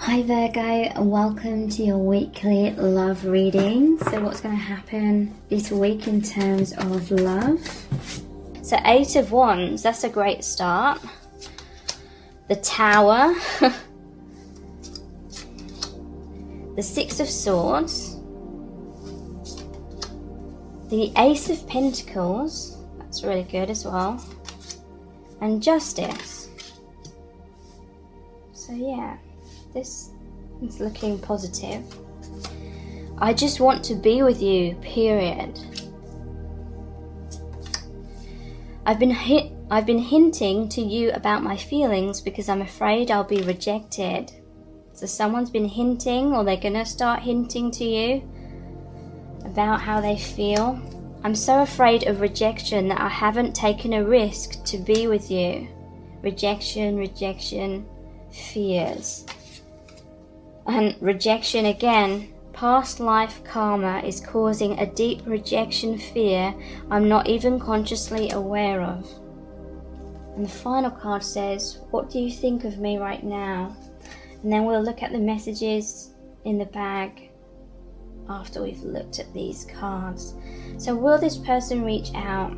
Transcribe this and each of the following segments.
Hi Virgo, and welcome to your weekly love reading. So what's going to happen this week in terms of love? So 8 of Wands, that's a great start. The Tower. The 6 of Swords. The Ace of Pentacles, that's really good as well. And Justice. So yeah. This is looking positive. I just want to be with you, period. I've been hinting to you about my feelings because I'm afraid I'll be rejected. So someone's been hinting, or they're gonna start hinting to you about how they feel. I'm so afraid of rejection that I haven't taken a risk to be with you. Rejection, fears. And rejection again, past life karma is causing a deep rejection fear I'm not even consciously aware of. And the final card says, what do you think of me right now? And then we'll look at the messages in the bag after we've looked at these cards. So will this person reach out?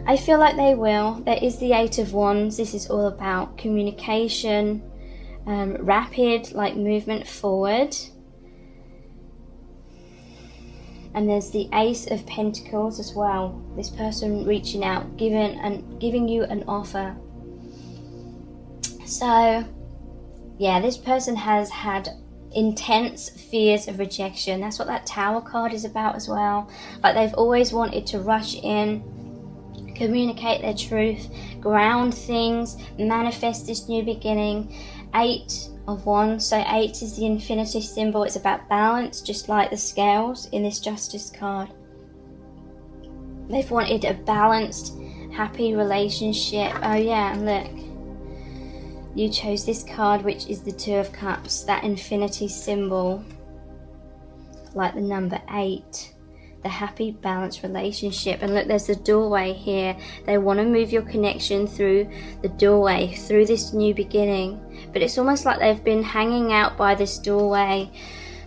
I feel like they will. There is the 8 of Wands. This is all about communication. Rapid, like movement forward. And there's the Ace of Pentacles as well. This person reaching out, giving you an offer. So yeah, this person has had intense fears of rejection. That's what that Tower card is about as well. Like they've always wanted to rush in, communicate their truth, ground things, manifest this new beginning. 8 of Wands, so 8 is the infinity symbol. It's about balance, just like the scales in this Justice card. They've wanted a balanced, happy relationship. Oh yeah, and look, you chose this card, which is the 2 of Cups, that infinity symbol, like the number 8. The happy, balanced relationship. And look, there's the doorway here. They want to move your connection through the doorway, through this new beginning. But it's almost like they've been hanging out by this doorway.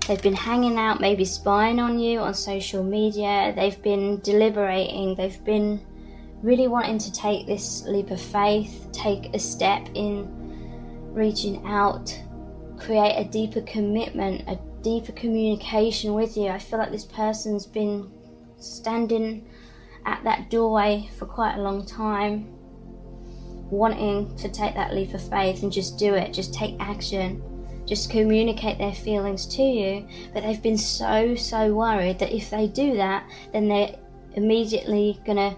They've been hanging out, maybe spying on you on social media. They've been deliberating. They've been really wanting to take this leap of faith, take a step in reaching out, create a deeper commitment, a deeper communication with you. I feel like this person's been standing at that doorway for quite a long time, wanting to take that leap of faith and just do it, just take action, just communicate their feelings to you. But they've been so worried that if they do that, then they're immediately gonna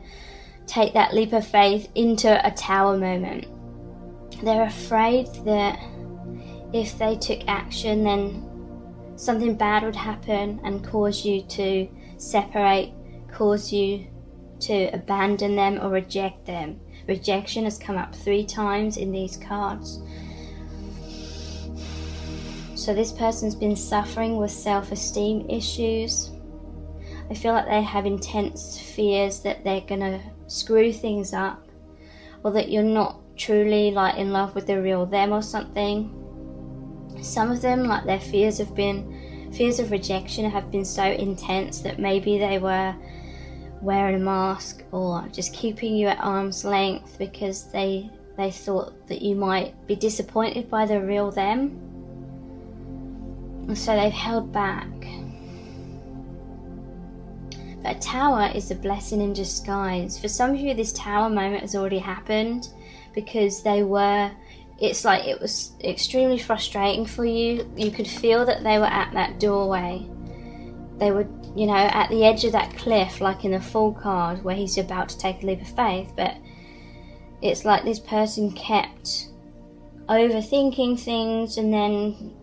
take that leap of faith into a Tower moment. They're afraid that if they took action, then something bad would happen and cause you to separate, cause you to abandon them or reject them. Rejection has come up 3 times in these cards. So this person's been suffering with self-esteem issues. I feel like they have intense fears that they're gonna screw things up, or that you're not truly like in love with the real them or something. Some of them, like their fears of rejection have been so intense that maybe they were wearing a mask or just keeping you at arm's length because they thought that you might be disappointed by the real them. And so they've held back. But a Tower is a blessing in disguise. For some of you, this Tower moment has already happened because it's like it was extremely frustrating for you. You could feel that they were at that doorway. They were, you know, at the edge of that cliff, like in the Fool card where he's about to take a leap of faith. But it's like this person kept overthinking things and then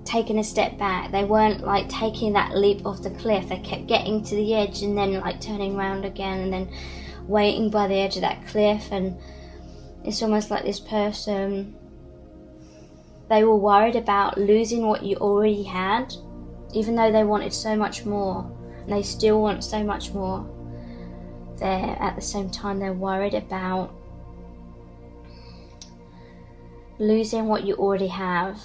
taking a step back. They weren't like taking that leap off the cliff. They kept getting to the edge and then like turning around again and then waiting by the edge of that cliff. And it's almost like this person, they were worried about losing what you already had, even though they wanted so much more, and they still want so much more. At the same time, they're worried about losing what you already have.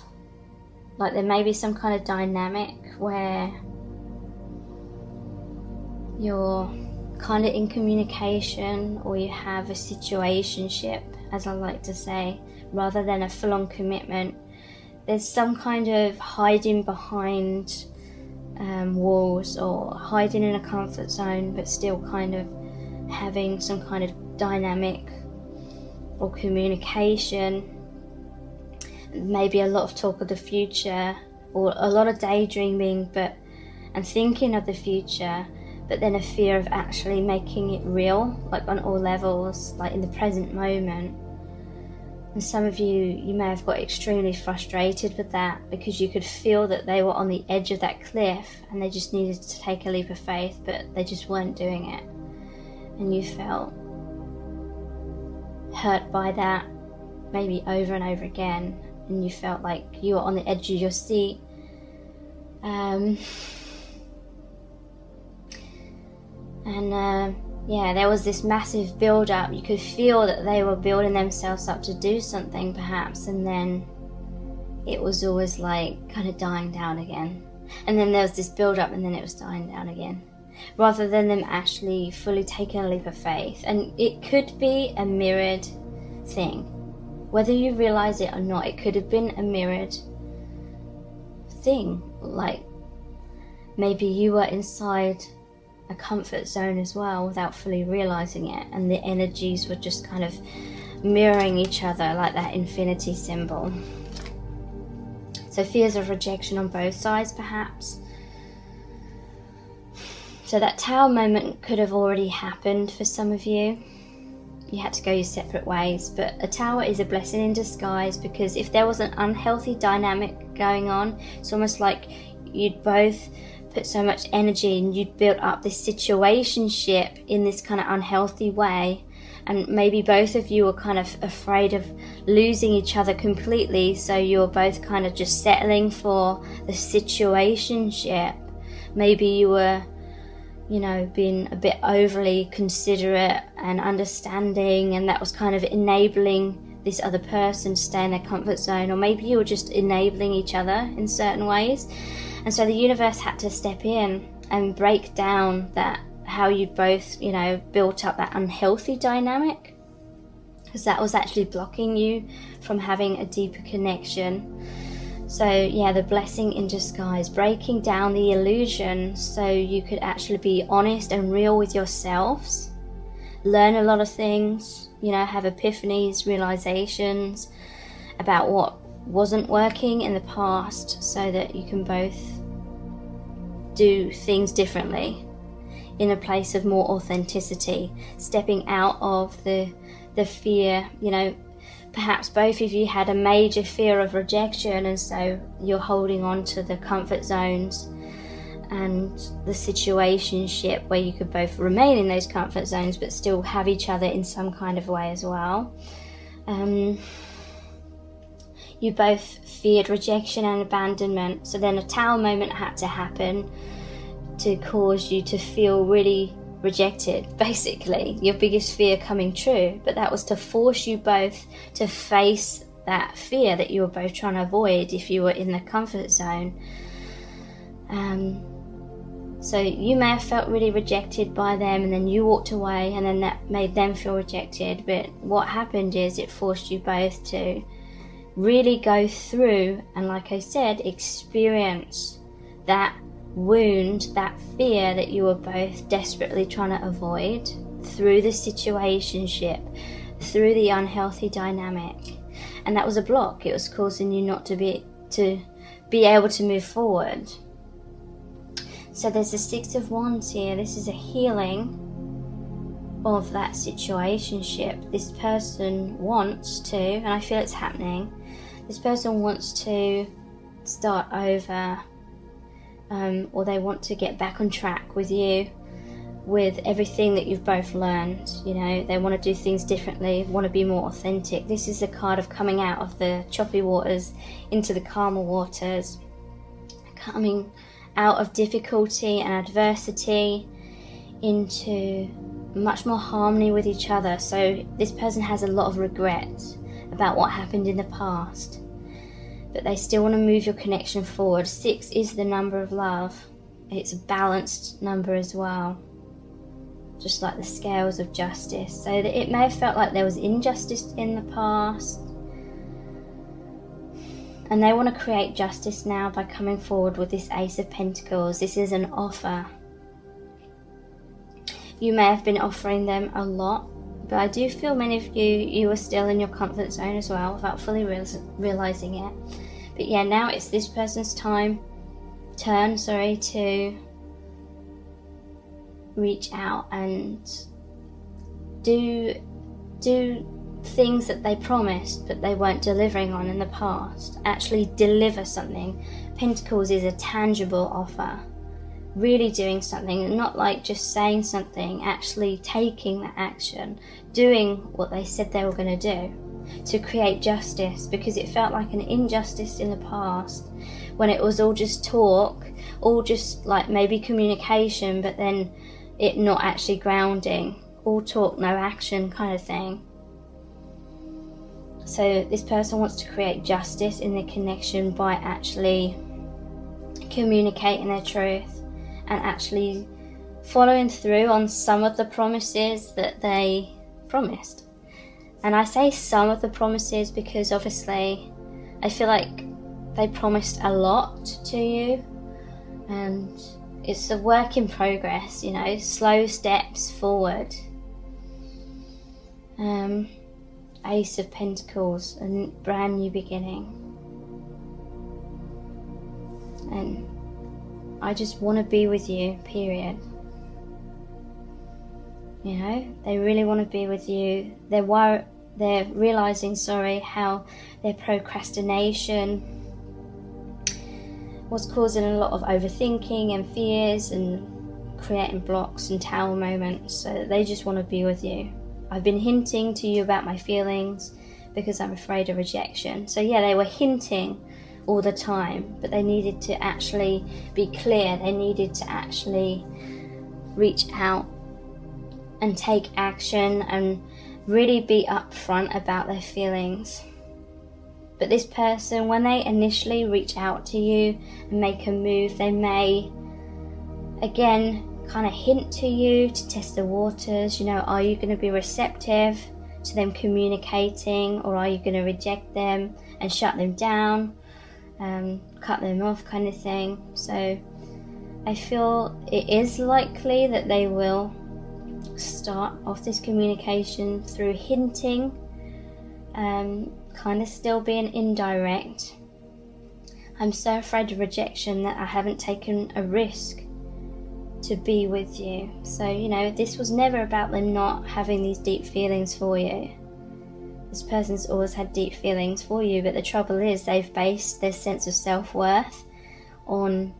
Like there may be some kind of dynamic where you're kind of in communication, or you have a situationship, as I like to say, rather than a full-on commitment. There's some kind of hiding behind walls, or hiding in a comfort zone, but still kind of having some kind of dynamic or communication. Maybe a lot of talk of the future, or a lot of daydreaming and thinking of the future, but then a fear of actually making it real, like on all levels, like in the present moment. And some of you may have got extremely frustrated with that, because you could feel that they were on the edge of that cliff and they just needed to take a leap of faith, but they just weren't doing it. And you felt hurt by that, maybe over and over again, and you felt like you were on the edge of your seat. Yeah, there was this massive build-up. You could feel that they were building themselves up to do something, perhaps, and then it was always like kind of dying down again. And then there was this build-up, and then it was dying down again, rather than them actually fully taking a leap of faith. And it could be a mirrored thing, whether you realize it or not. It could have been a mirrored thing, like maybe you were inside a comfort zone as well without fully realizing it, and the energies were just kind of mirroring each other, like that infinity symbol. So fears of rejection on both sides, perhaps. So that Tower moment could have already happened for some of you. You had to go your separate ways, but a Tower is a blessing in disguise, because if there was an unhealthy dynamic going on, it's almost like you'd both put so much energy and you'd built up this situationship in this kind of unhealthy way, and maybe both of you were kind of afraid of losing each other completely, so you're both kind of just settling for the situationship. Maybe you were, being a bit overly considerate and understanding, and that was kind of enabling this other person to stay in their comfort zone, or maybe you were just enabling each other in certain ways. And so the universe had to step in and break down that, how you both, built up that unhealthy dynamic, because that was actually blocking you from having a deeper connection. So yeah, the blessing in disguise, breaking down the illusion so you could actually be honest and real with yourselves, learn a lot of things, have epiphanies, realizations about what wasn't working in the past, so that you can both do things differently in a place of more authenticity, stepping out of the fear. Perhaps both of you had a major fear of rejection, and so you're holding on to the comfort zones and the situationship where you could both remain in those comfort zones but still have each other in some kind of way as well. You both feared rejection and abandonment, so then a Tower moment had to happen to cause you to feel really rejected, basically, your biggest fear coming true. But that was to force you both to face that fear that you were both trying to avoid if you were in the comfort zone. So you may have felt really rejected by them, and then you walked away, and then that made them feel rejected. But what happened is it forced you both to really go through and, like I said, experience that wound, that fear that you were both desperately trying to avoid, through the situationship, through the unhealthy dynamic. And that was a block. It was causing you not to be able to move forward. So there's the Six of Wands here. This is a healing of that situationship. This person wants to, and I feel it's happening, this person wants to start over, or they want to get back on track with you, with everything that you've both learned. They want to do things differently, want to be more authentic. This is the card of coming out of the choppy waters into the calmer waters, coming out of difficulty and adversity into much more harmony with each other. So this person has a lot of regret about what happened in the past. But they still want to move your connection forward. 6 is the number of love. It's a balanced number as well. Just like the scales of justice. So that it may have felt like there was injustice in the past. And they want to create justice now by coming forward with this Ace of Pentacles. This is an offer. You may have been offering them a lot. But I do feel many of you were still in your comfort zone as well without fully realizing it. But yeah, now it's this person's turn, to reach out and do things that they promised but they weren't delivering on in the past. Actually deliver something. Pentacles is a tangible offer. Really doing something, not like just saying something, actually taking the action, doing what they said they were going to do to create justice, because it felt like an injustice in the past when it was all just talk, all just like maybe communication, but then it not actually grounding, all talk, no action kind of thing. So this person wants to create justice in their connection by actually communicating their truth and actually following through on some of the promises that they promised. And I say some of the promises because obviously I feel like they promised a lot to you, and it's a work in progress, you know, slow steps forward. Ace of Pentacles, a brand new beginning. And I just want to be with you, period. You know, they really want to be with you. They're realizing, how their procrastination was causing a lot of overthinking and fears and creating blocks and tower moments. So they just want to be with you. I've been hinting to you about my feelings because I'm afraid of rejection. So yeah, they were hinting all the time, but they needed to actually be clear. They needed to actually reach out and take action and really be upfront about their feelings. But this person, when they initially reach out to you and make a move, they may again kind of hint to you to test the waters. You know, are you going to be receptive to them communicating, or are you going to reject them and shut them down, cut them off kind of thing? So I feel it is likely that they will start off this communication through hinting, kind of still being indirect. I'm so afraid of rejection that I haven't taken a risk to be with you. So, you know, this was never about them not having these deep feelings for you. This person's always had deep feelings for you, but the trouble is they've based their sense of self-worth on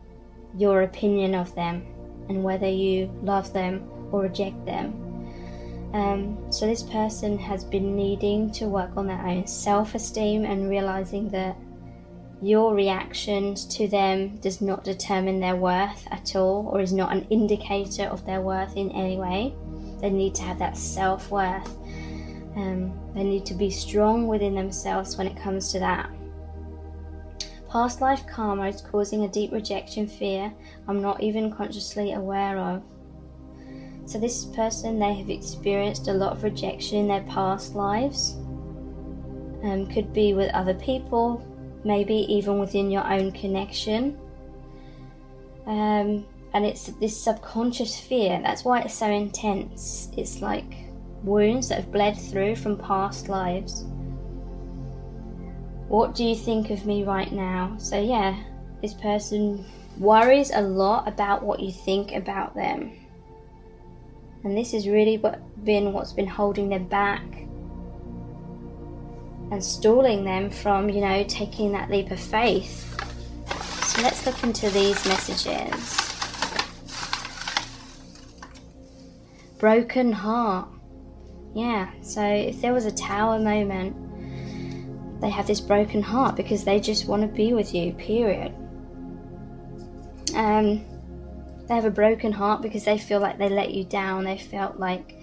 your opinion of them and whether you love them or reject them. So this person has been needing to work on their own self-esteem and realizing that your reactions to them does not determine their worth at all, or is not an indicator of their worth in any way. They need to have that self-worth. They need to be strong within themselves when it comes to that. Past life karma is causing a deep rejection fear I'm not even consciously aware of. So this person, they have experienced a lot of rejection in their past lives. Could be with other people, maybe even within your own connection. And it's this subconscious fear. That's why it's so intense. It's like wounds that have bled through from past lives. What do you think of me right now? So yeah, this person worries a lot about what you think about them. And this has really what's been holding them back and stalling them from, you know, taking that leap of faith. So let's look into these messages. Broken heart. Yeah, so if there was a tower moment, they have this broken heart because they just want to be with you, period. They have a broken heart because they feel like they let you down. They felt like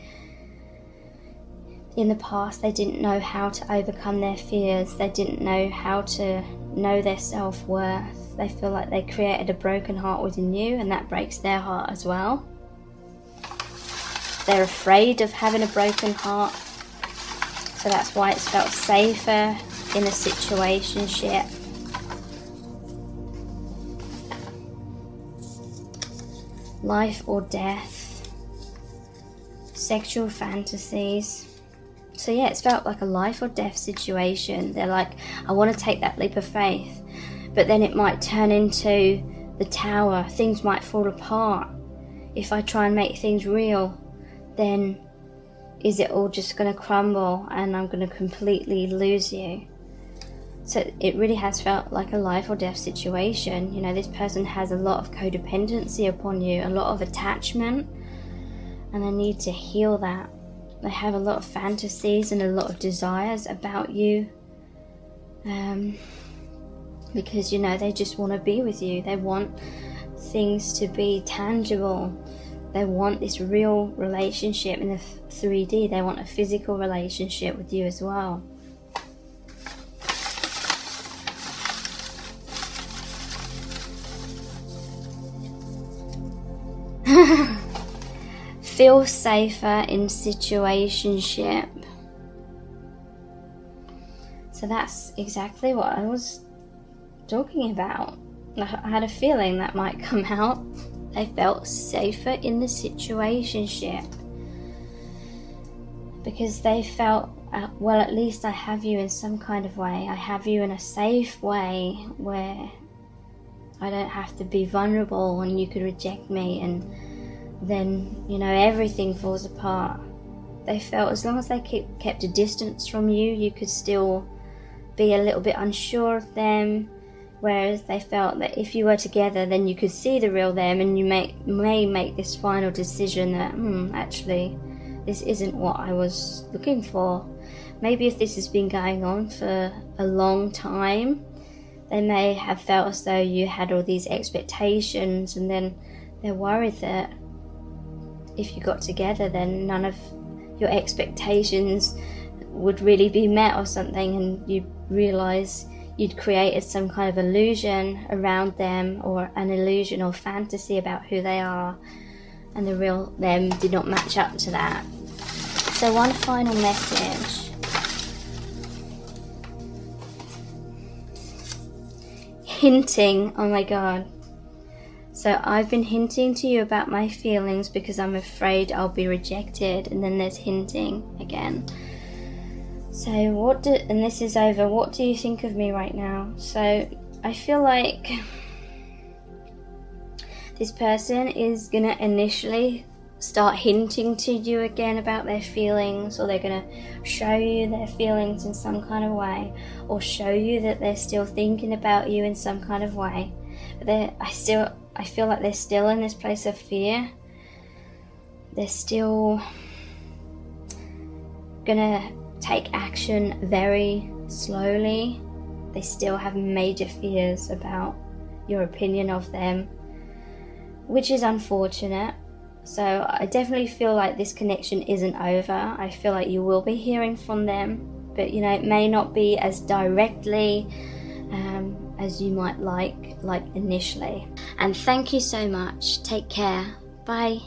in the past they didn't know how to overcome their fears. They didn't know how to know their self-worth. They feel like they created a broken heart within you, and that breaks their heart as well. They're afraid of having a broken heart, so that's why it's felt safer in a situationship. Life or death, sexual fantasies. So yeah, it's felt like a life or death situation. They're like, I want to take that leap of faith, but then it might turn into the tower. Things might fall apart. If I try and make things real, then is it all just going to crumble and I'm going to completely lose you? So it really has felt like a life or death situation. You know, this person has a lot of codependency upon you, a lot of attachment, and they need to heal that. They have a lot of fantasies and a lot of desires about you, because, you know, they just want to be with you. They want things to be tangible. They want this real relationship in the 3D. They want a physical relationship with you as well. Feel safer in situationship. So that's exactly what I was talking about. I had a feeling that might come out. They felt safer in the situationship because they felt, well, at least I have you in some kind of way. I have you in a safe way where I don't have to be vulnerable and you could reject me and then, you know, everything falls apart. They felt as long as they kept a distance from you, you could still be a little bit unsure of them, whereas they felt that if you were together, then you could see the real them and you may make this final decision that, actually, this isn't what I was looking for. Maybe if this has been going on for a long time, they may have felt as though you had all these expectations, and then they're worried that if you got together, then none of your expectations would really be met or something, and you realize you'd created some kind of illusion around them, or an illusion or fantasy about who they are, and the real them did not match up to that. So one final message. Hinting, oh my god. So I've been hinting to you about my feelings because I'm afraid I'll be rejected, and then there's hinting again. So and this is over, what do you think of me right now? So I feel like this person is gonna initially start hinting to you again about their feelings, or they're gonna show you their feelings in some kind of way, or show you that they're still thinking about you in some kind of way. But I feel like they're still in this place of fear. They're still gonna take action very slowly. They still have major fears about your opinion of them, which is unfortunate. So I definitely feel like this connection isn't over. I feel like you will be hearing from them, but you know, it may not be as directly as you might like initially. And thank you so much. Take care. Bye.